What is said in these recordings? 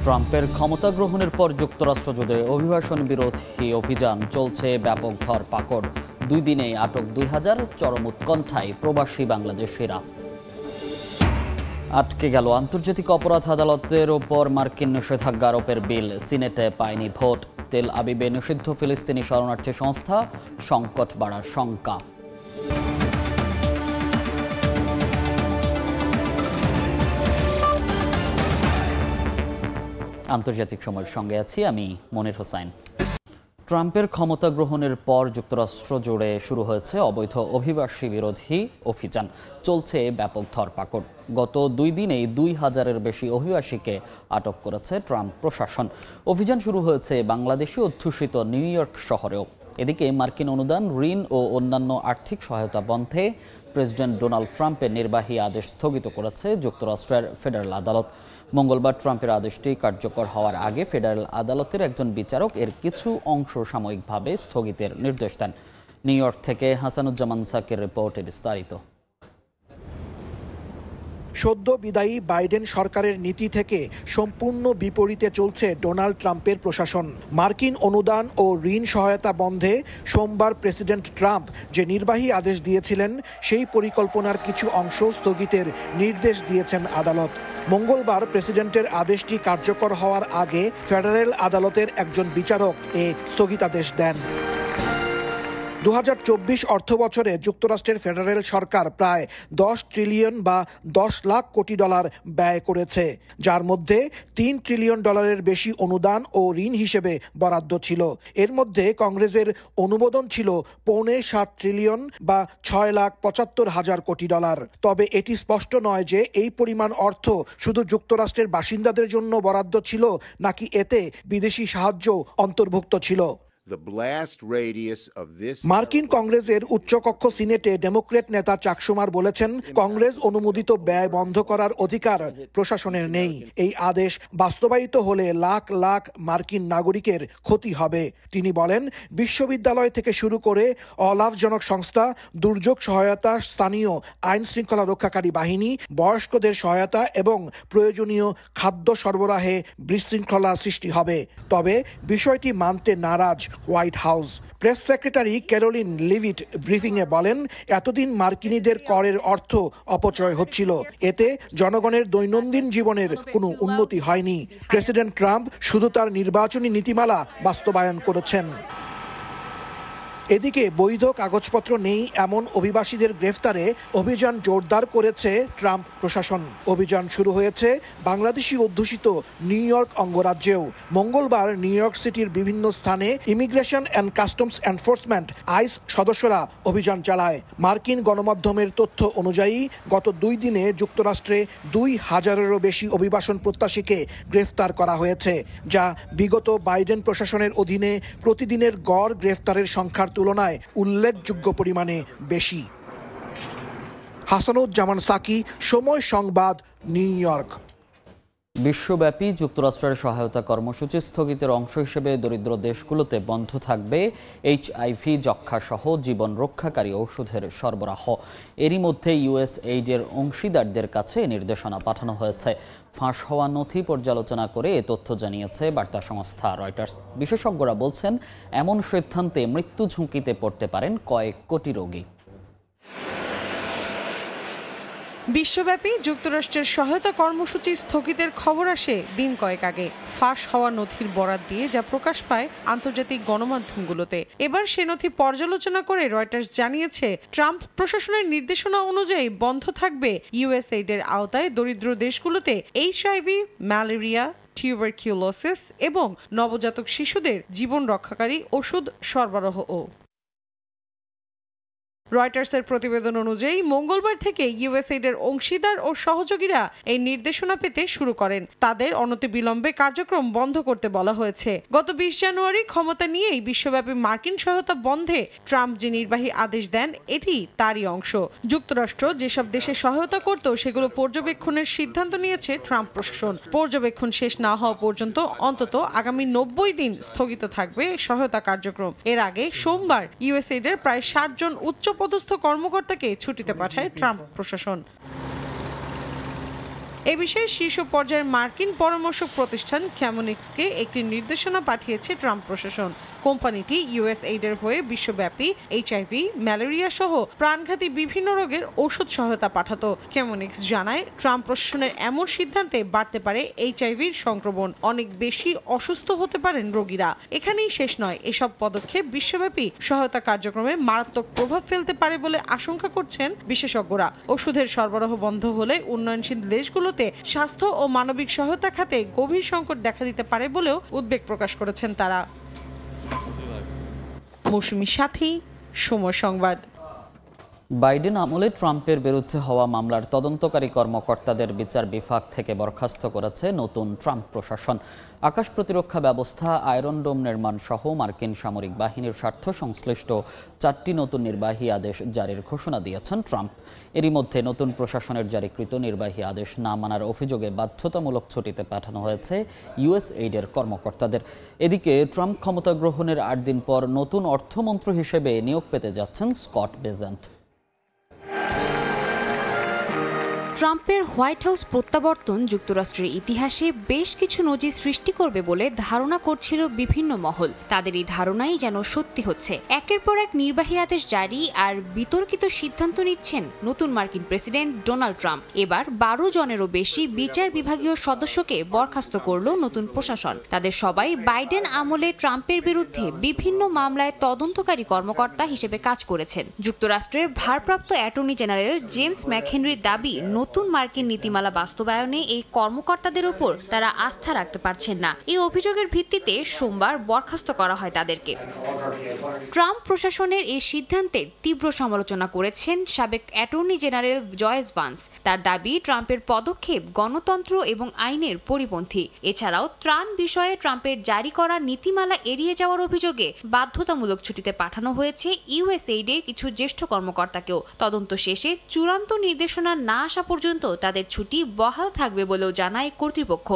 ট্রাম্পের ক্ষমতা গ্রহণের পর যুক্তরাষ্ট্র জুড়ে অভিবাসন বিরোধী অভিযান চলছে, ব্যাপক ধরপাকড়। 2 দিনেই আটক 2000, চরম উৎকণ্ঠায় প্রবাসী বাংলাদেশিরা। আটকে গেল আন্তর্জাতিক অপরাধ আদালতের ওপর মার্কিন নিষেধাজ্ঞা আরোপের বিল, সিনেটে পায়নি ভোট। তেল আবিবে নিষিদ্ধ ফিলিস্তিনি শরণার্থী সংস্থা, সংকট বাড়ার শঙ্কা। আন্তর্জাতিক সময়ের সঙ্গে আছি আমি মনির হোসাইন। ট্রাম্পের ক্ষমতা গ্রহণের পর যুক্তরাষ্ট্র জুড়ে শুরু হয়েছে অবৈধ অভিবাসী বিরোধী অভিযান, চলছে ব্যাপক ধরপাকড়। গত 2 দিনেই 2000-এর বেশি অভিবাসীকে আটক করেছে ট্রাম্প প্রশাসন। অভিযান শুরু হয়েছে বাংলাদেশি অধ্যুষিত নিউ ইয়র্ক শহরেও। এদিকে মার্কিন অনুদান, ঋণ ও অন্যান্য আর্থিক সহায়তা বন্ধে প্রেসিডেন্ট ডোনাল্ড ট্রাম্পের নির্বাহী আদেশ স্থগিত করেছে যুক্তরাষ্ট্রের ফেডারেল আদালত। মঙ্গলবার ট্রাম্পের আদেশটি কার্যকর হওয়ার আগে ফেডারেল আদালতের একজন বিচারক এর কিছু অংশ সাময়িকভাবে স্থগিতের নির্দেশ দেন। নিউ ইয়র্ক থেকে হাসানুজ্জামান সাকির রিপোর্টে বিস্তারিত। সদ্য বিদায়ী বাইডেন সরকারের নীতি থেকে সম্পূর্ণ বিপরীতে চলছে ডোনাল্ড ট্রাম্পের প্রশাসন। মার্কিন অনুদান ও ঋণ সহায়তা বন্ধে সোমবার প্রেসিডেন্ট ট্রাম্প যে নির্বাহী আদেশ দিয়েছিলেন, সেই পরিকল্পনার কিছু অংশ স্থগিতের নির্দেশ দিয়েছেন আদালত। মঙ্গলবার প্রেসিডেন্টের আদেশটি কার্যকর হওয়ার আগে ফেডারেল আদালতের একজন বিচারক এ স্থগিতাদেশ দেন। 2024 অর্থবছরে যুক্তরাষ্ট্রের ফেডারেল সরকার প্রায় 10 ট্রিলিয়ন বা 10 লাখ কোটি ডলার ব্যয় করেছে, যার মধ্যে 3 ট্রিলিয়ন ডলারের বেশি অনুদান ও ঋণ হিসেবে বরাদ্দ ছিল। এর মধ্যে কংগ্রেসের অনুমোদন ছিল 6.25 ট্রিলিয়ন বা 6,75,000 কোটি ডলার। তবে এটি স্পষ্ট নয় যে এই পরিমাণ অর্থ শুধু যুক্তরাষ্ট্রের বাসিন্দাদের জন্য বরাদ্দ ছিল নাকি এতে বিদেশি সাহায্য অন্তর্ভুক্ত ছিল। মার্কিন কংগ্রেসের উচ্চকক্ষ সিনেটে ডেমোক্র্যাট নেতা চাক শুমার বলেছেন, কংগ্রেস অনুমোদিত ব্যয় বন্ধ করার অধিকার প্রশাসনের নেই। এই আদেশ বাস্তবায়িত হলে লাখ লাখ মার্কিন নাগরিকের ক্ষতি হবে। তিনি বলেন, বিশ্ববিদ্যালয় থেকে শুরু করে অলাভজনক সংস্থা, দুর্যোগ সহায়তা, স্থানীয় আইন শৃঙ্খলা রক্ষাকারী বাহিনী, বয়স্কদের সহায়তা এবং প্রয়োজনীয় খাদ্য সরবরাহে বিশৃঙ্খলা সৃষ্টি হবে। তবে বিষয়টি মানতে নারাজ white house. Press secretary Karoline Leavitt ব্রিফিংয়ে বলেন, এতদিন মার্কিনীদের করের অর্থ অপচয় হচ্ছিল, এতে জনগণের দৈনন্দিন জীবনের কোনো উন্নতি হয়নি। প্রেসিডেন্ট ট্রাম্প শুধু তার নির্বাচনী নীতিমালা বাস্তবায়ন করেছেন। এদিকে বৈধ কাগজপত্র নেই এমন অভিবাসীদের গ্রেফতারে অভিযান জোরদার করেছে ট্রাম্প প্রশাসন। অভিযান শুরু হয়েছে বাংলাদেশি অধ্যুষিত নিউ ইয়র্ক অঙ্গরাজ্যেও। মঙ্গলবার নিউ ইয়র্ক সিটির বিভিন্ন স্থানে immigration and customs enforcement ICE সদস্যরা অভিযান চালায়। মার্কিন গণমাধ্যমের তথ্য অনুযায়ী গত 2 দিনে যুক্তরাষ্ট্রে 2000-এরও বেশি অভিবাসন প্রত্যাশীকে গ্রেফতার করা হয়েছে, যা বিগত বাইডেন প্রশাসনের অধীনে প্রতিদিনের গড় গ্রেফতারের সংখ্যার তুলনায় উল্লেখযোগ্য পরিমাণে বেশি। হাসানুজ্জামান সাকি, সময় সংবাদ, নিউ ইয়র্ক। বিশ্বব্যাপী যুক্তরাষ্ট্রের সহায়তা কর্মসূচি স্থগিতের অংশ হিসেবে দরিদ্র দেশগুলোতে বন্ধ থাকবে HIV, যক্ষ্মা সহ জীবন রক্ষাকারী ওষুধের সরবরাহ। এরই মধ্যে USAID-এর অংশীদারদের কাছে নির্দেশনা পাঠানো হয়েছে। ফাঁস হওয়া নথি পর্যালোচনা করে এ তথ্য জানিয়েছে বার্তা সংস্থা রয়টার্স। বিশেষজ্ঞরা বলছেন, এমন সিদ্ধান্তে মৃত্যু ঝুঁকিতে পড়তে পারেন কয়েক কোটি রোগী। বিশ্বব্যাপী যুক্তরাষ্ট্রের সহায়তা কর্মসূচি স্থগিতের খবর আসে দিন কয়েক আগে, ফাঁস হওয়া নথির বরাত দিয়ে যা প্রকাশ পায় আন্তর্জাতিক গণমাধ্যমগুলোতে। এবার সে নথি পর্যালোচনা করে রয়টার্স জানিয়েছে, ট্রাম্প প্রশাসনের নির্দেশনা অনুযায়ী বন্ধ থাকবে USAID-এর আওতায় দরিদ্র দেশগুলোতে HIV, ম্যালেরিয়া, টিউবারকিউলোসিস এবং নবজাতক শিশুদের জীবন রক্ষাকারী ওষুধ সরবরাহ। রয়টার্সের প্রতিবেদন অনুযায়ী মঙ্গলবার থেকে USAID-এর অংশীদার ও সহযোগীরা এই নির্দেশনা পেতে শুরু করেন। তাদের অনতিবিলম্বে কার্যক্রম বন্ধ করতে বলা হয়েছে। গত 20 জানুয়ারি ক্ষমতা নিয়েই বিশ্বব্যাপী মার্কিন সহায়তা বন্ধে ট্রাম্প যে নির্বাহী আদেশ দেন, এটি তারই অংশ। যুক্তরাষ্ট্র যেসব দেশে সহায়তা করত সেগুলো পর্যবেক্ষণের সিদ্ধান্ত নিয়েছে ট্রাম্প প্রশাসন। পর্যবেক্ষণ শেষ না হওয়া পর্যন্ত অন্তত আগামী 90 দিন স্থগিত থাকবে সহায়তা কার্যক্রম। এর আগে সোমবার USAID-এর প্রায় 60 জন উচ্চ পদস্থ কর্মকর্তাকে ছুটিতে পাঠায় ট্রাম্প প্রশাসন। এ বিষয়ে শীর্ষ পর্যায়ের মার্কিন পরামর্শক প্রতিষ্ঠান ক্যামোনিক্সকে একটি নির্দেশনা পাঠিয়েছে ট্রাম্প প্রশাসন। কোম্পানিটি ইউএসএইডের হয়ে বিশ্বব্যাপী এইচআইভি, ম্যালেরিয়া সহ প্রাণঘাতী বিভিন্ন রোগের ঔষধ সহায়তা পাঠাতো। ক্যামোনিক্স জানায়, ট্রাম্প প্রশাসনের এমন সিদ্ধান্তে বাড়তে পারে এইচআইভির সংক্রমণ, অনেক বেশি অসুস্থ হতে পারেন রোগীরা। এখানেই শেষ নয়, এসব পদক্ষেপ বিশ্বব্যাপী সহায়তা কার্যক্রমে মারাত্মক প্রভাব ফেলতে পারে বলে আশঙ্কা করছেন বিশেষজ্ঞরা। ওষুধের সরবরাহ বন্ধ হলে উন্নয়নশীল দেশগুলোতে স্বাস্থ্য ও মানবিক সহায়তা খাতে গভীর সংকট দেখা দিতে পারে বলেও উদ্বেগ প্রকাশ করেছেন তারা। মৌসুমী সাথী, সময় সংবাদ। বাইডেন আমলে ট্রাম্পের বিরুদ্ধে হওয়া মামলার তদন্তকারী কর্মকর্তাদের বিচার বিভাগ থেকে বরখাস্ত করেছে নতুন ট্রাম্প প্রশাসন। আকাশ প্রতিরক্ষা ব্যবস্থা, আয়রন ডোম নির্মাণ সহ মার্কিন সামরিক বাহিনীর স্বার্থ সংশ্লিষ্ট 4টি নতুন নির্বাহী আদেশ জারির ঘোষণা দিয়েছেন ট্রাম্প। এরই মধ্যে নতুন প্রশাসনের জারিকৃত নির্বাহী আদেশ না মানার অভিযোগে বাধ্যতামূলক ছুটিতে পাঠানো হয়েছে ইউএসএইডের কর্মকর্তাদের। এদিকে ট্রাম্প ক্ষমতা গ্রহণের 8 দিন পর নতুন অর্থমন্ত্রী হিসেবে নিয়োগ পেতে যাচ্ছেন স্কট বেসেন্ট। ট্রাম্পের হোয়াইট হাউস প্রত্যাবর্তন যুক্তরাষ্ট্রের ইতিহাসে বেশ কিছু নজির সৃষ্টি করবে বলে ধারণা করছিল বিভিন্ন মহল। তাদের এই ধারণাই যেন সত্যি হচ্ছে। একের পর এক নির্বাহী আদেশ জারি আর বিতর্কিত সিদ্ধান্ত নিচ্ছেন নতুন মার্কিন প্রেসিডেন্ট ডোনাল্ড ট্রাম্প। এবার 12 জনেরও বেশি বিচার বিভাগীয় সদস্যকে বরখাস্ত করল নতুন প্রশাসন। তাদের সবাই বাইডেন আমলে ট্রাম্পের বিরুদ্ধে বিভিন্ন মামলায় তদন্তকারী কর্মকর্তা হিসেবে কাজ করেছেন। যুক্তরাষ্ট্রের ভারপ্রাপ্ত অ্যাটর্নি জেনারেল জেমস ম্যাকহেনরির দাবি, নতুন মার্কিন নীতিমালা বাস্তবায়নে এই কর্মকর্তাদের উপর তারা আস্থা রাখতে পারছেন না। এই অভিযোগের ভিত্তিতে সোমবার বরখাস্ত করা হয় তাদেরকে। ট্রাম্প প্রশাসনের এই সিদ্ধান্তের তীব্র সমালোচনা করেছেন সাবেক অ্যাটর্নি জেনারেল জয়েস ভান্স। তার দাবি, ট্রাম্পের পদক্ষেপ গণতন্ত্র এবং আইনের পরিপন্থী। এছাড়াও ত্রাণ বিষয়ে ট্রাম্পের জারি করা নীতিমালা এড়িয়ে যাওয়ার অভিযোগে বাধ্যতামূলক ছুটিতে পাঠানো হয়েছে ইউএসএইডের কিছু জ্যেষ্ঠ কর্মকর্তাকেও। তদন্ত শেষে চূড়ান্ত নির্দেশনা না আসা পর্যন্ত তাদের ছুটি বহাল থাকবে বলেও জানায় কর্তৃপক্ষ।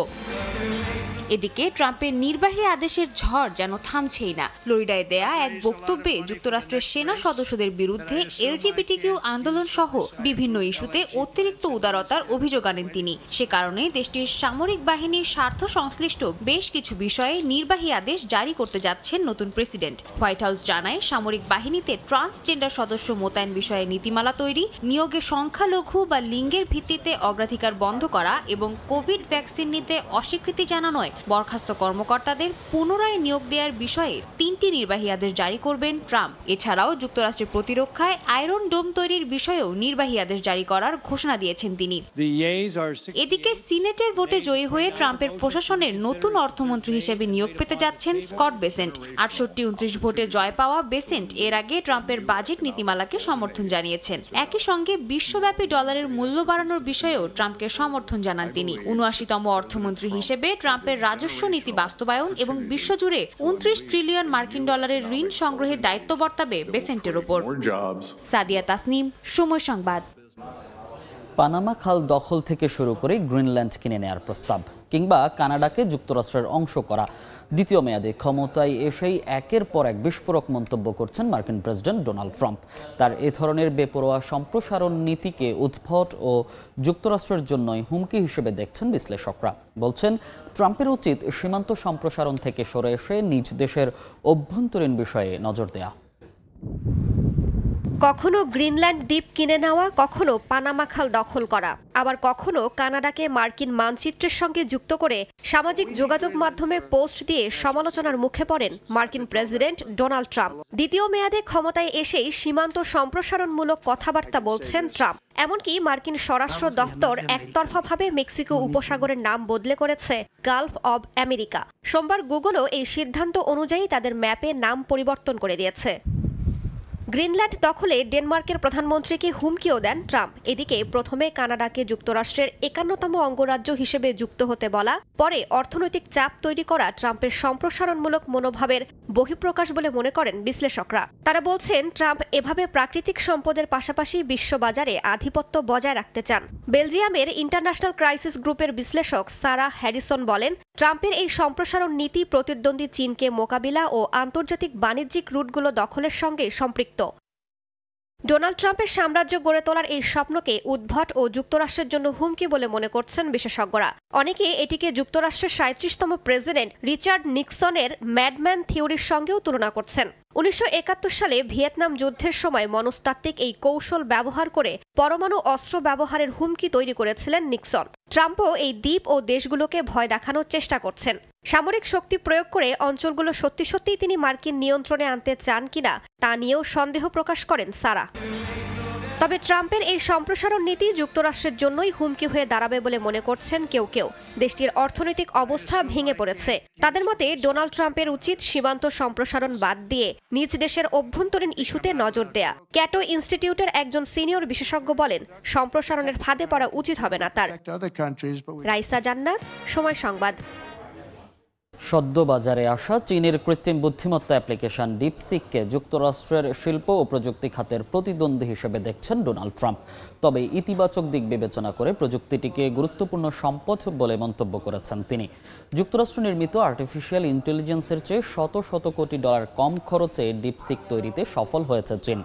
এদিকে ট্রাম্পের নির্বাহী আদেশের ঝড় যেন থামছেই না। ফ্লোরিডায় দেয়া এক বক্তব্যে যুক্তরাষ্ট্রের সেনা সদস্যদের বিরুদ্ধে এলজিবিটিকিউ আন্দোলন সহ বিভিন্ন ইস্যুতে অতিরিক্ত উদারতার অভিযোগ আনেন তিনি। সে কারণে দেশটির সামরিক বাহিনীর স্বার্থ সংশ্লিষ্ট বেশ কিছু বিষয়ে নির্বাহী আদেশ জারি করতে যাচ্ছেন নতুন প্রেসিডেন্ট। হোয়াইট হাউস জানায়, সামরিক বাহিনীতে ট্রান্সজেন্ডার সদস্য মোতায়েন বিষয়ে নীতিমালা তৈরি, নিয়োগে সংখ্যালঘু বা লিঙ্গের ভিত্তিতে অগ্রাধিকার বন্ধ করা এবং কোভিড ভ্যাকসিন নিতে অস্বীকৃতি জানানোয় বরখাস্ত কর্মকর্তাদের পুনরায় নিয়োগ দেওয়ার বিষয়ে 3টি নির্বাহী আদেশ জারি করবেন ট্রাম্প। এছাড়াও যুক্তরাষ্ট্রের প্রতিরক্ষায় আয়রন ডোম তৈরির বিষয়েও নির্বাহী আদেশ জারি করার ঘোষণা দিয়েছেন তিনি। এদিকে সিনেটের ভোটে জয়ী হয়ে ট্রাম্পের প্রশাসনের নতুন অর্থমন্ত্রী হিসেবে নিয়োগ পেতে যাচ্ছেন স্কট বেসেন্ট। 68-29 ভোটে জয় পাওয়া বেসেন্ট এর আগে ট্রাম্পের বাজেট নীতিমালাকে সমর্থন জানিয়েছেন। একই সঙ্গে বিশ্বব্যাপী ডলারের মূল্য বাড়ানোর বিষয়েও ট্রাম্পকে সমর্থন জানান তিনি। 79তম অর্থমন্ত্রী হিসেবে ট্রাম্পের রাজস্ব নীতি বাস্তবায়ন এবং বিশ্বজুড়ে 29 ট্রিলিয়ন মার্কিন ডলারের ঋণ সংগ্রহের দায়িত্ব বর্তাবে বেসেন্টের ওপর। সাদিয়া তাসনিম, সময় সংবাদ। পানামা খাল দখল থেকে শুরু করে গ্রিনল্যান্ড কিনে নেয়ার প্রস্তাব, কিংবা কানাডাকে যুক্তরাষ্ট্রের অংশ করা, দ্বিতীয় মেয়াদে ক্ষমতায় এসেই একের পর এক বিস্ফোরক মন্তব্য করছেন মার্কিন প্রেসিডেন্ট ডোনাল্ড ট্রাম্প। তার এ ধরনের বেপরোয়া সম্প্রসারণ নীতিকে উদ্ভট ও যুক্তরাষ্ট্রের জন্যই হুমকি হিসেবে দেখছেন বিশ্লেষকরা। বলছেন, ট্রাম্পের উচিত সীমান্ত সম্প্রসারণ থেকে সরে এসে নিজ দেশের অভ্যন্তরীণ বিষয়ে নজর দেয়া। কখনো গ্রিনল্যান্ড দ্বীপ কিনে নেওয়া, কখনো পানামা খাল দখল করা, আবার কখনো কানাডাকে মার্কিন মানচিত্রের সঙ্গে যুক্ত করে সামাজিক যোগাযোগ মাধ্যমে পোস্ট দিয়ে সমালোচনার মুখে পড়েন মার্কিন প্রেসিডেন্ট ডোনাল্ড ট্রাম্প। দ্বিতীয় মেয়াদে ক্ষমতায় এসেই সীমান্ত সম্প্রসারণমূলক কথাবার্তা বলছেন ট্রাম্প। এমনকি মার্কিন স্বরাষ্ট্র দপ্তর একতরফাভাবে মেক্সিকো উপসাগরের নাম বদলে করেছে গালফ অব আমেরিকা। সোমবার গুগলও এই সিদ্ধান্ত অনুযায়ী তাদের ম্যাপে নাম পরিবর্তন করে দিয়েছে। গ্রিনল্যান্ড দখলে ডেনমার্কের প্রধানমন্ত্রীকে হুমকিও দেন ট্রাম্প। এদিকে প্রথমে কানাডাকে যুক্তরাষ্ট্রের 51তম অঙ্গরাজ্য হিসেবে যুক্ত হতে বলা, পরে অর্থনৈতিক চাপ তৈরি করা ট্রাম্পের সম্প্রসারণমূলক মনোভাবের বহিঃপ্রকাশ বলে মনে করেন বিশ্লেষকরা। তারা বলছেন, ট্রাম্প এভাবে প্রাকৃতিক সম্পদের পাশাপাশি বিশ্ববাজারে আধিপত্য বজায় রাখতে চান। বেলজিয়ামের ইন্টারন্যাশনাল ক্রাইসিস গ্রুপের বিশ্লেষক সারা হ্যারিসন বলেন, ট্রাম্পের এই সম্প্রসারণ নীতি প্রতিদ্বন্দ্বী চীনকে মোকাবিলা ও আন্তর্জাতিক বাণিজ্যিক রুটগুলো দখলের সঙ্গে সম্পৃক্ত। ডোনাল্ড ট্রাম্পের সাম্রাজ্য গড়ে তোলার এই স্বপ্নকে উদ্ভট ও যুক্তরাষ্ট্রের জন্য হুমকি বলে মনে করছেন বিশেষজ্ঞরা। অনেকে এটিকে যুক্তরাষ্ট্রের ৩৭তম প্রেসিডেন্ট রিচার্ড নিক্সনের ম্যাডম্যান থিওরির সঙ্গেও তুলনা করছেন। ১৯৭১ সালে ভিয়েতনাম যুদ্ধের সময় মনস্তাত্ত্বিক এই কৌশল ব্যবহার করে পরমাণু অস্ত্র ব্যবহারের হুমকি তৈরি করেছিলেন নিক্সন। ট্রাম্পও এই দ্বীপ ও দেশগুলোকে ভয় দেখানোর চেষ্টা করছেন। সামরিক শক্তি প্রয়োগ করে অঞ্চলগুলো সত্যি সত্যিই তিনি মার্কিন নিয়ন্ত্রণে আনতে চান কিনা তা নিয়েও সন্দেহ প্রকাশ করেন সারা। তবে ট্রাম্পের এই সম্প্রসারণ নীতি যুক্তরাষ্ট্রের জন্যই হুমকি হয়ে দাঁড়াবে বলে মনে করছেন কেউ কেউ। দেশটির অর্থনৈতিক অবস্থা ভেঙে পড়েছে। তাদের মতে ডোনাল্ড ট্রাম্পের উচিত সীমান্ত সম্প্রসারণ বাদ দিয়ে নিজ দেশের অভ্যন্তরীণ ইস্যুতে নজর দেয়া। ক্যাটো ইনস্টিটিউটের একজন সিনিয়র বিশেষজ্ঞ বলেন, সম্প্রসারণের ফাঁদে পড়া উচিত হবে না তার। রাইসা জান্নাত, সময় সংবাদ। সদ্য বাজারে আসা চীনের কৃত্রিম বুদ্ধিমত্তা অ্যাপ্লিকেশন ডিপসিককে যুক্তরাষ্ট্রের শিল্প ও প্রযুক্তি খাতের প্রতিদ্বন্দ্বী হিসেবে দেখছেন ডোনাল্ড ট্রাম্প। তবে ইতিবাচক দিক বিবেচনা করে প্রযুক্তিটিকে গুরুত্বপূর্ণ সম্পদ বলে মন্তব্য করেছেন তিনি। যুক্তরাষ্ট্র নির্মিত আর্টিফিশিয়াল ইন্টেলিজেন্সের চেয়ে শত শত কোটি ডলার কম খরচে ডিপসিক তৈরিতে সফল হয়েছে চীন।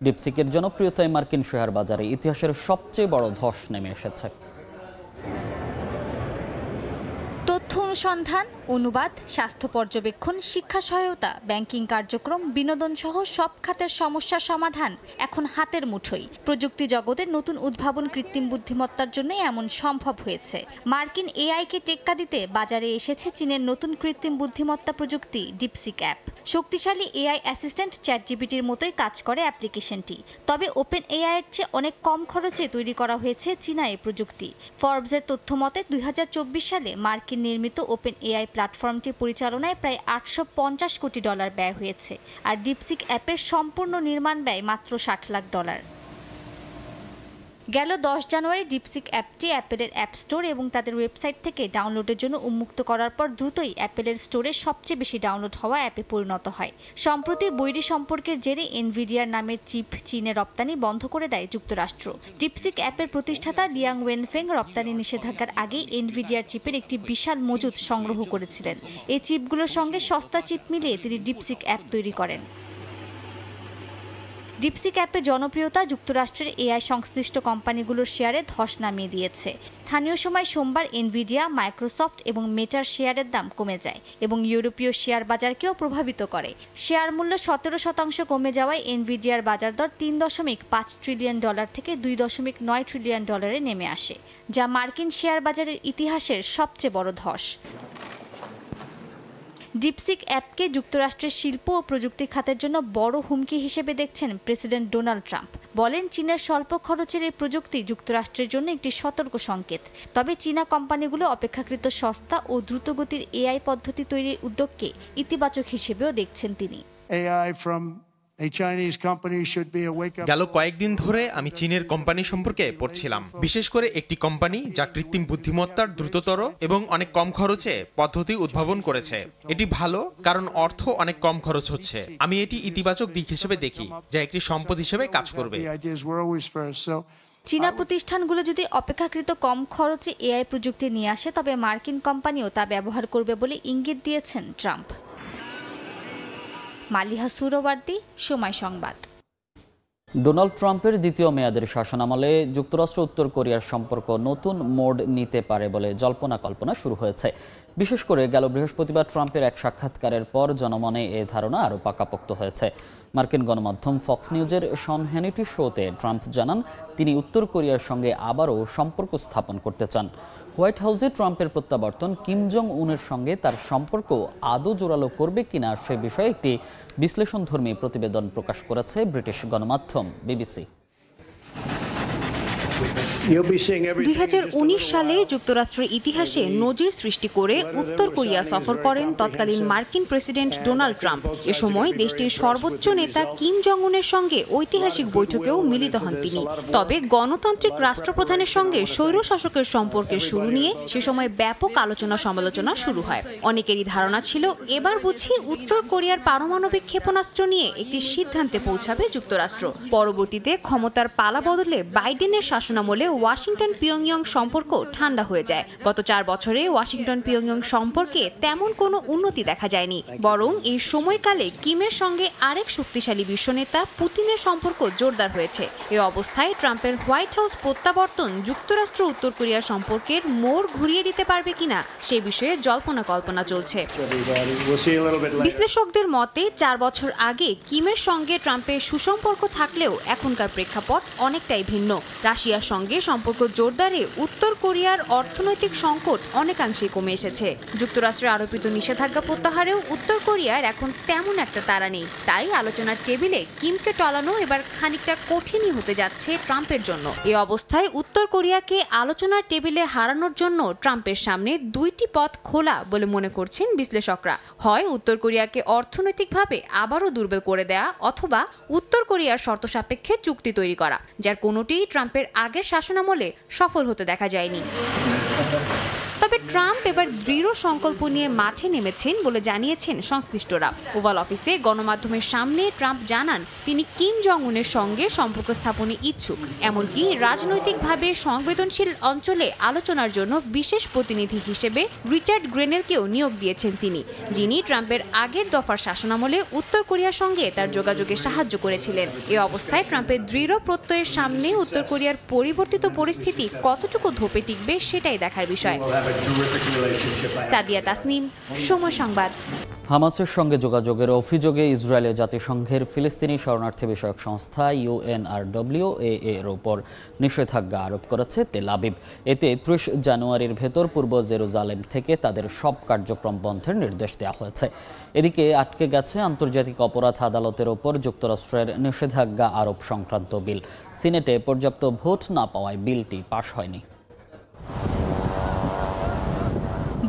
ডিপসিকের জনপ্রিয়তায় মার্কিন শেয়ার বাজারে ইতিহাসের সবচেয়ে বড় ধস নেমে এসেছে। তথ্য অনুসন্ধান, অনুবাদ, স্বাস্থ্য পর্যবেক্ষণ, শিক্ষা সহায়তা, ব্যাংকিং কার্যক্রম, বিনোদন সহ সব খাতের সমস্যার সমাধান এখন হাতের মুঠোয়। প্রযুক্তি জগতের নতুন উদ্ভাবন কৃত্রিম বুদ্ধিমত্তার জন্য এমন সম্ভব হয়েছে। মার্কিন এআইকে টেক্কা দিতে বাজারে এসেছে চীনের নতুন কৃত্রিম বুদ্ধিমত্তা প্রযুক্তি ডিপসিক অ্যাপ। শক্তিশালী এআই অ্যাসিস্ট্যান্ট চ্যাটজিপিটির মতোই কাজ করে অ্যাপ্লিকেশনটি। তবে ওপেন এআই এর চেয়ে অনেক কম খরচে তৈরি করা হয়েছে চীনা এই প্রযুক্তি। ফর্বসের তথ্য মতে ২০২৪ সালে মার্কিন নির্মিত ওপেন এআই প্ল্যাটফর্মটি পরিচালনায় প্রায় $৮৫০ কোটি ব্যয় হয়েছে। আর ডিপসিক অ্যাপের সম্পূর্ণ নির্মাণ ব্যয় মাত্র $৬০ লাখ। গেল ১০ জানুয়ারি ডিপসিক অ্যাপটি অ্যাপেলের অ্যাপ স্টোর এবং তাদের ওয়েবসাইট থেকে ডাউনলোডের জন্য উন্মুক্ত করার পর দ্রুতই অ্যাপেলের স্টোরে সবচেয়ে বেশি ডাউনলোড হওয়া অ্যাপে পরিণত হয়। সম্প্রতি বৈরী সম্পর্কের জেরে এনভিডিয়ার নামের চিপ চীনে রপ্তানি বন্ধ করে দেয় যুক্তরাষ্ট্র। ডিপসিক অ্যাপের প্রতিষ্ঠাতা লিয়াং ওয়েনফেং রপ্তানি নিষেধাজ্ঞার আগেই এনভিডিয়ার চিপের একটি বিশাল মজুদ সংগ্রহ করেছিলেন। এই চিপগুলোর সঙ্গে সস্তা চিপ মিলিয়ে তিনি ডিপসিক অ্যাপ তৈরি করেন। ডিপসিক অ্যাপের জনপ্রিয়তা যুক্তরাষ্ট্রের এআই সংশ্লিষ্ট কোম্পানিগুলোর শেয়ারে ধস নামিয়ে দিয়েছে। স্থানীয় সময় সোমবার এনভিডিয়া, মাইক্রোসফট এবং মেটার শেয়ারের দাম কমে যায় এবং ইউরোপীয় শেয়ার বাজারকেও প্রভাবিত করে। শেয়ার মূল্য ১৭% কমে যাওয়ায় এনভিডিয়ার বাজার দর $৩.৫ ট্রিলিয়ন থেকে $২.৯ ট্রিলিয়ন নেমে আসে, যা মার্কিন শেয়ার বাজারের ইতিহাসের সবচেয়ে বড় ধস। ডিপসিক অ্যাপকে যুক্তরাষ্ট্রের শিল্প ও প্রযুক্তি খাতের জন্য বড় হুমকি হিসেবে দেখছেন প্রেসিডেন্ট ডোনাল্ড ট্রাম্প। বলেন, চীনের স্বল্প খরচের এই প্রযুক্তি যুক্তরাষ্ট্রের জন্য একটি সতর্ক সংকেত। তবে চীনা কোম্পানিগুলো অপেক্ষাকৃত সস্তা ও দ্রুতগতির এআই পদ্ধতি তৈরির উদ্যোগকে ইতিবাচক হিসেবেও দেখছেন তিনি। গেল কয়েকদিন ধরে আমি চীনের কোম্পানি সম্পর্কে পড়ছিলাম, বিশেষ করে একটি কোম্পানি যা কৃত্রিম বুদ্ধিমত্তার দ্রুততর এবং অনেক কম খরচে পদ্ধতি উদ্ভাবন করেছে। এটি ভালো কারণ অর্থ অনেক কম খরচ হচ্ছে। আমি এটি ইতিবাচক দিক হিসেবে দেখি, যা একটি সম্পদ হিসেবে কাজ করবে। চীনা প্রতিষ্ঠানগুলো যদি অপেক্ষাকৃত কম খরচে এআই প্রযুক্তি নিয়ে আসে, তবে মার্কিন কোম্পানিও তা ব্যবহার করবে বলে ইঙ্গিত দিয়েছেন ট্রাম্প। মালিহা সুরওয়ার্দী, সময় সংবাদ। ডোনাল্ড ট্রাম্পের দ্বিতীয় মেয়াদের শাসনামলে যুক্তরাষ্ট্র উত্তর কোরিয়ার সম্পর্ক নতুন মোড় নিতে পারে বলে জল্পনা কল্পনা শুরু হয়েছে। বিশেষ করে গেল বৃহস্পতিবার ট্রাম্পের এক সাক্ষাৎকারের পর জনমনে এ ধারণা আরও পাকাপোক্ত হয়েছে। মার্কিন গণমাধ্যম ফক্স নিউজের শন হ্যানিটি শোতে ট্রাম্প জানান তিনি উত্তর কোরিয়ার সঙ্গে আবারও সম্পর্ক স্থাপন করতে চান। হোয়াইট হাউসে ট্রাম্পের প্রত্যাবর্তন কিম জং উনের সঙ্গে তার সম্পর্ক আদৌ জোরালো করবে কিনা সে বিষয়ে একটি বিশ্লেষণধর্মী প্রতিবেদন প্রকাশ করেছে ব্রিটিশ গণমাধ্যম বিবিসি। ২০১৯ সালে যুক্তরাষ্ট্রের ইতিহাসে নজির সৃষ্টি করে উত্তর কোরিয়া সফর করেন তৎকালীন মার্কিন প্রেসিডেন্ট ডোনাল্ড ট্রাম্প। এ সময় দেশটির সর্বোচ্চ নেতা কিম জং উনের সঙ্গে ঐতিহাসিক বৈঠকেও মিলিত হন তিনি। তবে গণতান্ত্রিক রাষ্ট্রপ্রধানের সঙ্গে স্বৈর শাসকের সম্পর্কের শুরু নিয়ে সে সময় ব্যাপক আলোচনা সমালোচনা শুরু হয়। অনেকেরই ধারণা ছিল এবার বুঝি উত্তর কোরিয়ার পারমাণবিক ক্ষেপণাস্ত্র নিয়ে একটি সিদ্ধান্তে পৌঁছাবে যুক্তরাষ্ট্র। পরবর্তীতে ক্ষমতার পালা বদলে বাইডেনের শাসনামলে ওয়াশিংটন পিয়ংইয়ং সম্পর্ক ঠান্ডা হয়ে যায়। গত 4 বছরে ওয়াশিংটন পিয়ংইয়ং সম্পর্কে তেমন কোনো উন্নতি দেখা যায়নি, বরং এই সময়কালে কিমের সঙ্গে আরেক শক্তিশালী বিশ্বনেতা পুতিনের সম্পর্ক জোরদার হয়েছে। এই অবস্থায় ট্রাম্পের হোয়াইট হাউস প্রত্যাবর্তন যুক্তরাষ্ট্র উত্তর কোরিয়া সম্পর্কের মোড় ঘুরিয়ে দিতে পারবে কিনা সে বিষয়ে জল্পনা কল্পনা চলছে। বিশ্লেষকদের মতে 4 বছর আগে কিমের সঙ্গে ট্রাম্পের সুসম্পর্ক থাকলেও এখনকার প্রেক্ষাপট অনেকটাই ভিন্ন। রাশিয়ার সঙ্গে সম্পর্ক জোরদারে উত্তর কোরিয়ার অর্থনৈতিক সংকট অনেকাংশেই কমে এসেছে। যুক্তরাষ্ট্রের আরোপিত নিষেধাজ্ঞা প্রত্যাহারেও উত্তর কোরিয়ার এখন তেমন একটা তাড়া নেই। তাই আলোচনার টেবিলে কিমকে টলানো এবার খানিকটা কঠিনই হতে যাচ্ছে ট্রাম্পের জন্য। এই অবস্থায় উত্তর কোরিয়াকে আলোচনার টেবিলে হারানোর জন্য ট্রাম্পের সামনে 2টি পথ খোলা বলে মনে করছেন বিশ্লেষকরা। হয় উত্তর কোরিয়াকে অর্থনৈতিকভাবে আবারও দুর্বল করে দেয়া, অথবা উত্তর কোরিয়ার শর্ত সাপেক্ষে চুক্তি তৈরি করা, যার কোনোটিই ট্রাম্পের আগের শাসনামলে সফল হতে দেখা যায়নি। তবে ট্রাম্প এবার দৃঢ় সংকল্প নিয়ে মাঠে নেমেছেন বলে জানিয়েছেন সংশ্লিষ্টরা। ওভাল অফিসে গণমাধ্যমের সামনে ট্রাম্প জানান তিনি কিম জং উনের সঙ্গে সম্পর্ক স্থাপনে ইচ্ছুক। এমনকি রাজনৈতিকভাবে সংবেদনশীল অঞ্চলে আলোচনার জন্য বিশেষ প্রতিনিধি হিসেবে রিচার্ড গ্রেনেলকেও নিয়োগ দিয়েছেন তিনি, যিনি ট্রাম্পের আগের দফার শাসনামলে উত্তর কোরিয়ার সঙ্গে তার যোগাযোগে সাহায্য করেছিলেন। এ অবস্থায় ট্রাম্পের দৃঢ় প্রত্যয়ের সামনে উত্তর কোরিয়ার পরিবর্তিত পরিস্থিতি কতটুকু ধোপে টিকবে সেটাই দেখার বিষয়। সাদিয়া তাসনিম, সময় সংবাদ। হামাসের সঙ্গে যোগাযোগের অভিযোগে ইসরায়েলের জাতিসংঘের ফিলিস্তিনি শরণার্থী বিষয়ক সংস্থা UNRWA এর ওপর নিষেধাজ্ঞা আরোপ করেছে তেল আবিব। এতে 30 জানুয়ারির ভেতর পূর্ব জেরুজালেম থেকে তাদের সব কার্যক্রম বন্ধের নির্দেশ দেওয়া হয়েছে। এদিকে আটকে গেছে আন্তর্জাতিক অপরাধ আদালতের ওপর যুক্তরাষ্ট্রের নিষেধাজ্ঞা আরোপ সংক্রান্ত বিল। সিনেটে পর্যাপ্ত ভোট না পাওয়ায় বিলটি পাশ হয়নি।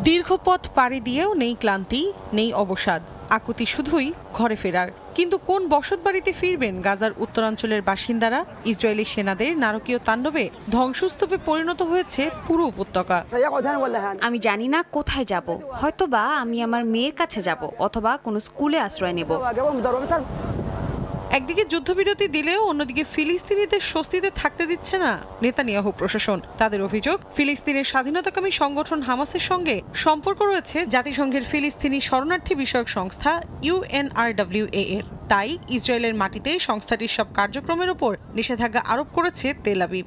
দীর্ঘ পথ পাড়ি দিয়েও নেই ক্লান্তি, নেই অবসাদ, আকুতি শুধুই ঘরে ফেরার। কিন্তু কোন বসতবাড়িতে ফিরবেন গাজার উত্তরাঞ্চলের বাসিন্দারা? ইসরায়েলি সেনাদের নারকীয় তাণ্ডবে ধ্বংসস্তূপে পরিণত হয়েছে পুরো উপত্যকা। আমি জানি না কোথায় যাব, হয়তোবা আমি আমার মেয়ের কাছে যাব, অথবা কোনো স্কুলে আশ্রয় নেব। একদিকে যুদ্ধবিরতি দিলেও অন্যদিকে ফিলিস্তিনিদের স্বস্তিতে থাকতে দিচ্ছে না নেতানিয়াহু প্রশাসন। তাদের অভিযোগ, ফিলিস্তিনের স্বাধীনতাকামী সংগঠন হামাসের সঙ্গে সম্পর্ক রয়েছে জাতিসংঘের ফিলিস্তিনি শরণার্থী বিষয়ক সংস্থা UNRWA এর। তাই ইসরায়েলের মাটিতে সংস্থাটির সব কার্যক্রমের উপর নিষেধাজ্ঞা আরোপ করেছে তেল আবিব।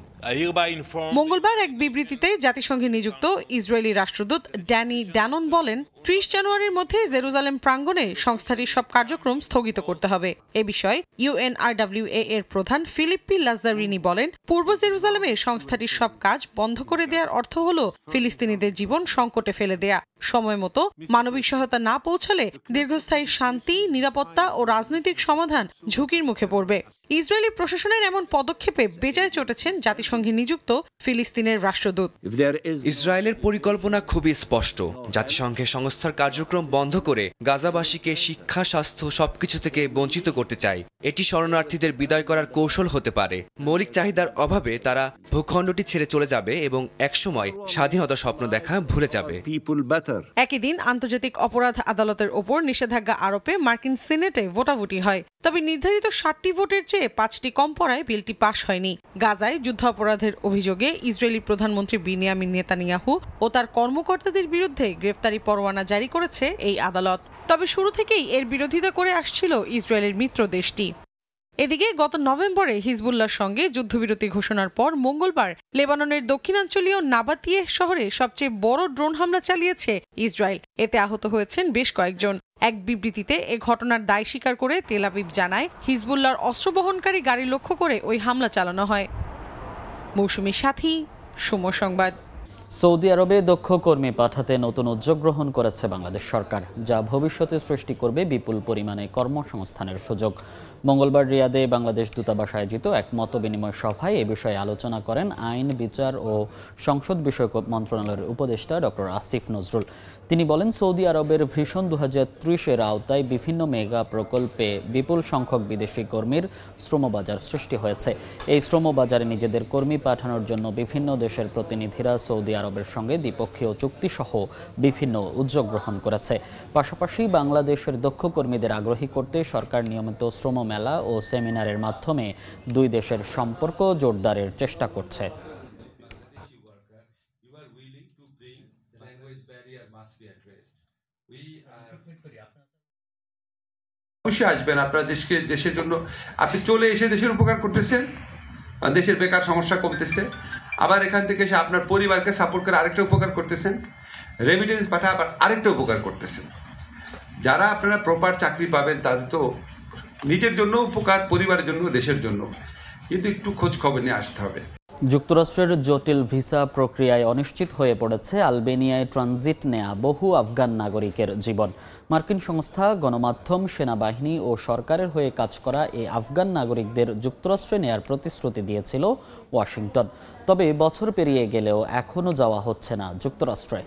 মঙ্গলবার এক বিবৃতিতে জাতিসংঘে নিযুক্ত ইসরায়েলি রাষ্ট্রদূত ড্যানি ড্যানন বলেন, 30 জানুয়ারির মধ্যে জেরুজালেম প্রাঙ্গণে সংস্থাটির সব কার্যক্রম স্থগিত করতে হবে। এ বিষয়ে UNRWA এর প্রধান ফিলিপ্পি লাজারিনি বলেন, পূর্ব জেরুজালেমে সংস্থাটির সব কাজ বন্ধ করে দেওয়ার অর্থ হলো ফিলিস্তিনিদের জীবন সংকটে ফেলে দেয়া। সময় মতো মানবিক সহায়তা না পৌঁছালে দীর্ঘস্থায়ী শান্তি, নিরাপত্তা ও রাজনৈতিক সমাধান ঝুঁকির মুখে পড়বে। ইসরায়েলি প্রশাসনের এমন পদক্ষেপে বেজায় চটেছেন জাতিসংঘে নিযুক্ত ফিলিস্তিনের রাষ্ট্রদূত। ইসরায়েলের পরিকল্পনা খুবই স্পষ্ট। জাতিসংঘের সংস্থার কার্যক্রম বন্ধ করে গাজাবাসীকে শিক্ষা, স্বাস্থ্য সবকিছু থেকে বঞ্চিত করতে চায়। এটি শরণার্থীদের বিদায় করার কৌশল হতে পারে। মৌলিক চাহিদার অভাবে তারা ভূখণ্ডটি ছেড়ে চলে যাবে এবং একসময় স্বাধীনতা স্বপ্ন দেখা ভুলে যাবে। একই দিন আন্তর্জাতিক অপরাধ আদালতের ওপর নিষেধাজ্ঞা আরোপে মার্কিন সিনেটে ভোটাভুটি হয়। তবে নির্ধারিত 60টি ভোটের চেয়ে 5টি কম পড়ায় বিলটি পাশ হয়নি। গাজায় যুদ্ধাপরাধের অভিযোগে ইসরায়েলি প্রধানমন্ত্রী বিনিয়ামিন নেতানিয়াহু ও তার কর্মকর্তাদের বিরুদ্ধে গ্রেফতারি পরোয়ানা জারি করেছে এই আদালত। তবে শুরু থেকেই এর বিরোধিতা করে আসছিল ইসরায়েলের মিত্র দেশটি। এদিকে গত নভেম্বরে হিজবুল্লাহর সঙ্গে যুদ্ধবিরতি ঘোষণার পর মঙ্গলবার লেবাননের দক্ষিণাঞ্চলীয় নাবাতিয়েহ শহরে সবচেয়ে বড় ড্রোন হামলা চালিয়েছে ইসরায়েল। এতে আহত হয়েছেন বেশ কয়েকজন। এক বিবৃতিতে এ ঘটনার দায় স্বীকার করে তেল আবিব জানায়, হিজবুল্লাহর অস্ত্রবহনকারী গাড়ি লক্ষ্য করে ওই হামলা চালানো হয়। মৌসুমী সাথী, সময় সংবাদ। সৌদি আরবে দক্ষ কর্মী পাঠাতে নতুন উদ্যোগ গ্রহণ করেছে বাংলাদেশ সরকার, যা ভবিষ্যতে সৃষ্টি করবে বিপুল পরিমাণে কর্মসংস্থানের সুযোগ। মঙ্গলবার রিয়াদে বাংলাদেশ দূতাবাস আয়োজিত এক মতবিনিময় সভায় এ বিষয়ে আলোচনা করেন আইন, বিচার ও সংসদ বিষয়ক মন্ত্রণালয়ের উপদেষ্টা ডক্টর আসিফ নজরুল। তিনি বলেন, সৌদি আরবের ভিশন 2030-এর আওতায় বিভিন্ন মেগা প্রকল্পে বিপুল সংখ্যক বিদেশি কর্মীর শ্রমবাজার সৃষ্টি হয়েছে। এই শ্রমবাজারে নিজেদের কর্মী পাঠানোর জন্য বিভিন্ন দেশের প্রতিনিধিরা সৌদি আরবের সঙ্গে দ্বিপক্ষীয় চুক্তিসহ বিভিন্ন উদ্যোগ গ্রহণ করেছে। পাশাপাশি বাংলাদেশের দক্ষ কর্মীদের আগ্রহী করতে সরকার নিয়মিত শ্রম মেলা ও সেমিনারের মাধ্যমে দুই দেশের সম্পর্ক জোরদারের চেষ্টা করছে। অবশ্যই আসবেন, আপনারা দেশের জন্য আপনি চলে এসে দেশের উপকার করতেছেন, দেশের বেকার সমস্যা কমতেছে, আবার এখান থেকে এসে আপনার পরিবারকে সাপোর্ট করে আরেকটা উপকার করতেছেন, রেমিটেন্স পাঠা আবার আরেকটা উপকার করতেছেন। যারা আপনারা প্রপার চাকরি পাবেন তাদের তো নিজের জন্য উপকার, পরিবারের জন্য, দেশের জন্য, কিন্তু একটু খোঁজ খবর নিয়ে আসতে হবে। যুক্তরাষ্ট্রের জটিল ভিসা প্রক্রিয়ায় অনিশ্চিত হয়ে পড়েছে আলবেনিয়ায় ট্রানজিট নেয়া বহু আফগান নাগরিকের জীবন। মার্কিন সংস্থা, গণমাধ্যম, সেনাবাহিনী ও সরকারের হয়ে কাজ করা এই আফগান নাগরিকদের যুক্তরাষ্ট্রে নেয়ার প্রতিশ্রুতি দিয়েছিল ওয়াশিংটন। তবে বছর পেরিয়ে গেলেও এখনও যাওয়া হচ্ছে না যুক্তরাষ্ট্রে।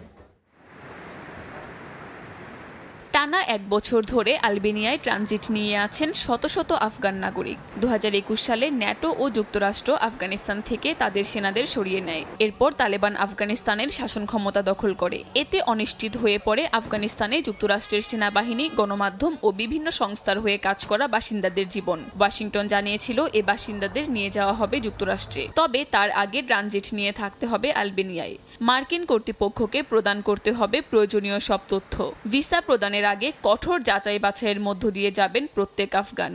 টানা 1 বছর ধরে আলবেনিয়ায় ট্রানজিট নিয়ে আছেন শত শত আফগান নাগরিক। 2021 সালে ন্যাটো ও যুক্তরাষ্ট্র আফগানিস্তান থেকে তাদের সেনাদের সরিয়ে নেয়। এরপর তালেবান আফগানিস্তানের শাসন ক্ষমতা দখল করে। এতে অনিশ্চিত হয়ে পড়ে আফগানিস্তানে যুক্তরাষ্ট্রের সেনাবাহিনী, গণমাধ্যম ও বিভিন্ন সংস্থার হয়ে কাজ করা বাসিন্দাদের জীবন। ওয়াশিংটন জানিয়েছিল এ বাসিন্দাদের নিয়ে যাওয়া হবে যুক্তরাষ্ট্রে, তবে তার আগে ট্রানজিট নিয়ে থাকতে হবে আলবেনিয়ায়। মার্কিন কর্তৃপক্ষকে প্রদান করতে হবে প্রয়োজনীয় সব তথ্য। ভিসা প্রদানের আগে কঠোর যাচাই বাছাইয়ের মধ্য দিয়ে যাবেন প্রত্যেক আফগান।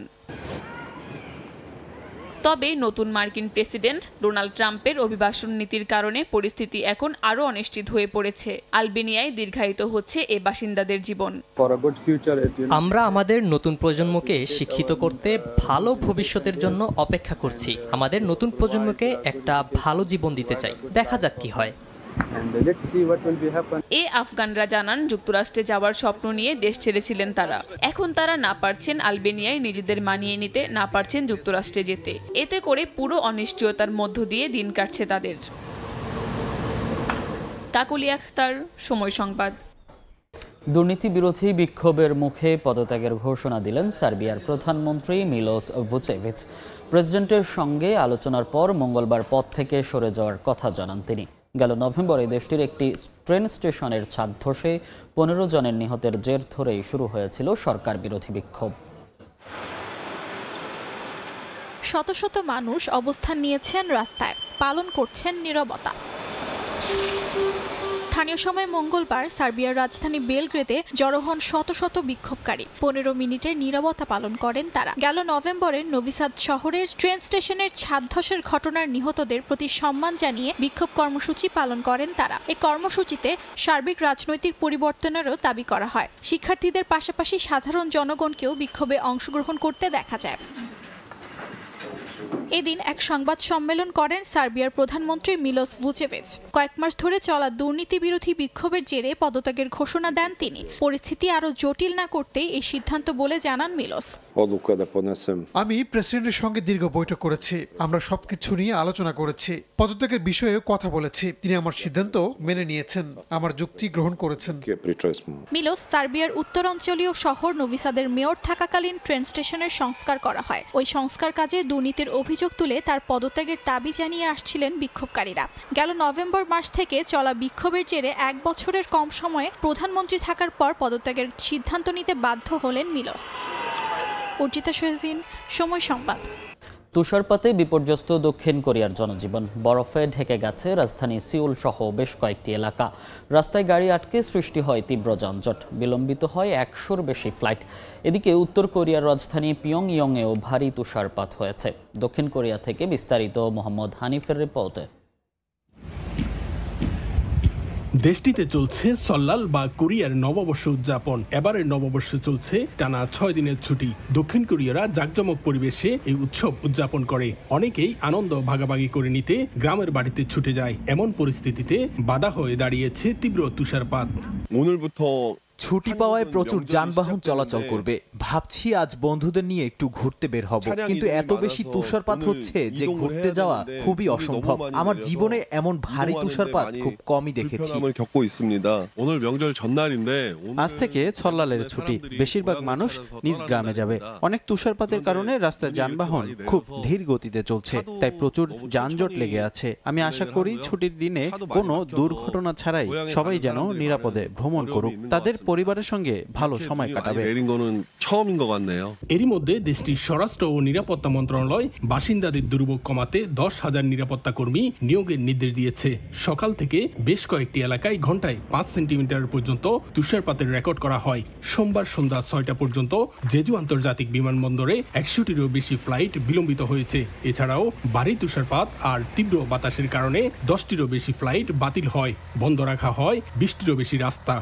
তবে নতুন মার্কিন প্রেসিডেন্ট ডোনাল্ড ট্রাম্পের অভিবাসন নীতির কারণে পরিস্থিতি এখন আরও অনিশ্চিত হয়ে পড়েছে। আলবেনিয়ায় দীর্ঘায়িত হচ্ছে এ বাসিন্দাদের জীবন। আমরা আমাদের নতুন প্রজন্মকে শিক্ষিত করতে ভালো ভবিষ্যতের জন্য অপেক্ষা করছি। আমাদের নতুন প্রজন্মকে একটা ভালো জীবন দিতে চাই। দেখা যাক কি হয়। এ আফগানরা জানান, যুক্তরাষ্ট্রে যাওয়ার স্বপ্ন নিয়ে দেশ ছেড়েছিলেন তারা। এখন তারা না পারছেন আলবেনিয়ায় নিজেদের মানিয়ে নিতে, না পারছেন যুক্তরাষ্ট্রে যেতে। এতে করে পুরো অনিশ্চয়তার মধ্য দিয়ে দিন কাটছে তাদের। কাকলি আখতার, সময় সংবাদ। দুর্নীতি বিরোধী বিক্ষোভের মুখে পদত্যাগের ঘোষণা দিলেন সার্বিয়ার প্রধানমন্ত্রী মিলোস ভুচেভিচ। প্রেসিডেন্টের সঙ্গে আলোচনার পর মঙ্গলবার পদ থেকে সরে যাওয়ার কথা জানান তিনি। গেল নভেম্বরে দেশটির একটি ট্রেন স্টেশনের ছাদ ধসে 15 জনের নিহতের জের ধরেই শুরু হয়েছিল সরকার বিরোধী বিক্ষোভ। শত শত মানুষ অবস্থান নিয়েছেন রাস্তায়, পালন করছেন নীরবতা। স্থানীয় সময় মঙ্গলবার সার্বিয়ার রাজধানী বেলগ্রেদে জড়ো হন শত শত বিক্ষোভকারী। 15 মিনিটের নীরবতা পালন করেন তারা। গেল নভেম্বরে নভিসাদ শহরের ট্রেন স্টেশনের ছাদ ধসের ঘটনার নিহতদের প্রতি সম্মান জানিয়ে বিক্ষোভ কর্মসূচি পালন করেন তারা। এই কর্মসূচিতে সার্বিক রাজনৈতিক পরিবর্তনেরও দাবি করা হয়। শিক্ষার্থীদের পাশাপাশি সাধারণ জনগণকেও বিক্ষোভে অংশগ্রহণ করতে দেখা যায়। এদিন এক সংবাদ সম্মেলন করেন সার্বিয়ার প্রধানমন্ত্রী মিলোস ভুচেভিচ। কয়েক মাস ধরে চলা দুর্নীতি বিরোধী বিক্ষোভের জেরে পদত্যাগের ঘোষণা দেন তিনি। পরিস্থিতি আরো জটিল না করতেই এই সিদ্ধান্ত বলে জানান মিলোস। আমি প্রেসিডেন্টের সঙ্গে দীর্ঘ বৈঠক করেছি। আমরা সবকিছু নিয়ে আলোচনা করেছি। পদত্যাগের বিষয়ে কথা বলেছি। তিনি আমার সিদ্ধান্ত মেনে নিয়েছেন, আমার যুক্তি গ্রহণ করেছেন। মিলোস সার্বিয়ার উত্তরাঞ্চলীয় শহর নভিসাদের মেয়র থাকাকালীন ট্রেন স্টেশনের সংস্কার করা হয়। ওই সংস্কার কাজে দুর্নীতির অভিযোগ তুলে তার পদত্যাগের দাবি জানিয়ে আসছিলেন বিক্ষোভকারীরা। গেল নভেম্বর মাস থেকে চলা বিক্ষোভের জেরে 1 বছরের কম সময়ে প্রধানমন্ত্রী থাকার পর পদত্যাগের সিদ্ধান্ত নিতে বাধ্য হলেন মিলোস। অর্জিতা শহীন, সময় সংবাদ। তুষারপাতে বিপর্যস্ত দক্ষিণ কোরিয়ার জনজীবন। বরফে ঢেকে গেছে রাজধানী সিউল সহ বেশ কয়েকটি এলাকা। রাস্তায় গাড়ি আটকে সৃষ্টি হয় তীব্র যানজট। বিলম্বিত হয় 100-র বেশি ফ্লাইট। এদিকে উত্তর কোরিয়ার রাজধানী পিয়ংইয়ংয়েও ভারী তুষারপাত হয়েছে। দক্ষিণ কোরিয়া থেকে বিস্তারিত মোহাম্মদ হানিফের রিপোর্টে। দেশটিতে চলছে সল্লাল বা কোরিয়ার নববর্ষ উদযাপন। এবারের নববর্ষে চলছে টানা 6 দিনের ছুটি। দক্ষিণ কোরিয়ারা জাঁকজমক পরিবেশে এই উৎসব উদযাপন করে। অনেকেই আনন্দ ভাগাভাগি করে নিতে গ্রামের বাড়িতে ছুটে যায়। এমন পরিস্থিতিতে বাধা হয়ে দাঁড়িয়েছে তীব্র তুষারপাত। ছুটি পাওয়ায় প্রচুর যানবাহন চলাচল করবে। ভাবছি আজ বন্ধুদের নিয়ে একটু ঘুরতে বের হব, কিন্তু এত বেশি তুষারপাত হচ্ছে যে ঘুরতে যাওয়া খুবই অসম্ভব। আমার জীবনে এমন ভারী তুষারপাত খুব কমই দেখেছি। আজ থেকে ছল্লালের ছুটি। বেশিরভাগ মানুষ নিজ গ্রামে যাবে। অনেক তুষারপাতের কারণে রাস্তায় যানবাহন খুব ধীর গতিতে চলছে, তাই প্রচুর যানজট লেগে আছে। আমি আশা করি ছুটির দিনে কোনো দুর্ঘটনা ছাড়াই সবাই যেন নিরাপদে ভ্রমণ করুক। তাদের পরিবারের সঙ্গে ভালো সময় কাটাবে। এরই মধ্যে দেশটির স্বরাষ্ট্র ও নিরাপত্তা মন্ত্রণালয় বাসিন্দাদের দুর্ভোগ কমাতে 10,000 নিরাপত্তা কর্মী নিয়োগের নির্দেশ দিয়েছে। সকাল থেকে বেশ কয়েকটি এলাকায় ঘন্টায় 5 সেন্টিমিটার পর্যন্ত তুষারপাতের রেকর্ড করা হয়। সোমবার সন্ধ্যা 6টা পর্যন্ত জেজু আন্তর্জাতিক বিমানবন্দরে 100টিরও বেশি ফ্লাইট বিলম্বিত হয়েছে। এছাড়াও ভারী তুষারপাত আর তীব্র বাতাসের কারণে 10টিরও বেশি ফ্লাইট বাতিল হয়, বন্ধ রাখা হয় 20টিরও বেশি রাস্তা।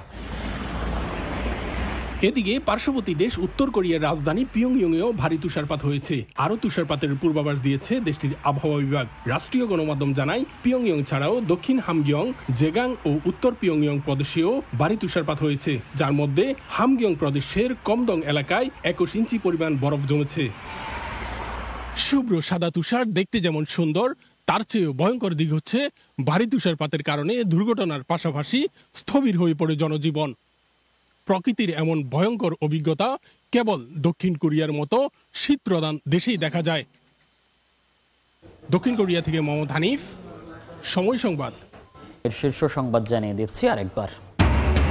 এদিকে পার্শ্ববর্তী দেশ উত্তর কোরিয়ার রাজধানী পিয়ংইয়ংয়েও ভারী তুষারপাত হয়েছে। আরও তুষারপাতের পূর্বাভাস দিয়েছে দেশটির আবহাওয়া বিভাগ। রাষ্ট্রীয় গণমাধ্যম জানায় পিয়ংইয়ং ছাড়াও দক্ষিণ হামগিয়ং, জেগাং ও উত্তর পিয়ংইয়ং প্রদেশেও ভারী তুষারপাত হয়েছে, যার মধ্যে হামগিয়ং প্রদেশের কমদং এলাকায় 21 ইঞ্চি পরিমাণ বরফ জমেছে। শুভ্র সাদা তুষার দেখতে যেমন সুন্দর, তার চেয়েও ভয়ঙ্কর দিক হচ্ছে ভারী তুষারপাতের কারণে দুর্ঘটনার পাশাপাশি স্থবির হয়ে পড়ে জনজীবন। প্রকৃতির এমন ভয়ঙ্কর অভিজ্ঞতা কেবল দক্ষিণ কোরিয়ার মতো শীত প্রধান দেশেই দেখা যায়। দক্ষিণ কোরিয়া থেকে মোহাম্মদ হানিফ, সময় সংবাদ। এর শীর্ষ সংবাদ জানিয়ে দিচ্ছি আরেকবার।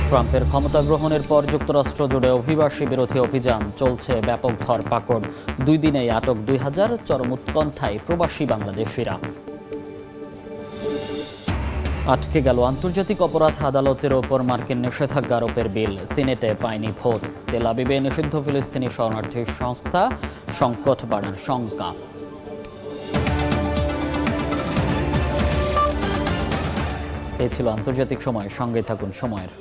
ট্রাম্পের ক্ষমতা গ্রহণের পর যুক্তরাষ্ট্র জুড়ে অভিবাসী বিরোধী অভিযান চলছে, ব্যাপক ধরপাকড়। 2 দিনেই আটক 2000, চরম উৎকণ্ঠায় প্রবাসী বাংলাদেশিরা। আটকে গেল আন্তর্জাতিক অপরাধ আদালতের ওপর মার্কিন নিষেধাজ্ঞা আরোপের বিল, সিনেটে পায়নি ভোট। তেল আবিবে নিষিদ্ধ ফিলিস্তিনি শরণার্থী সংস্থা, সংকট বাড়ার শঙ্কা। এই ছিল আন্তর্জাতিক সময়। সঙ্গে থাকুন সময়ের।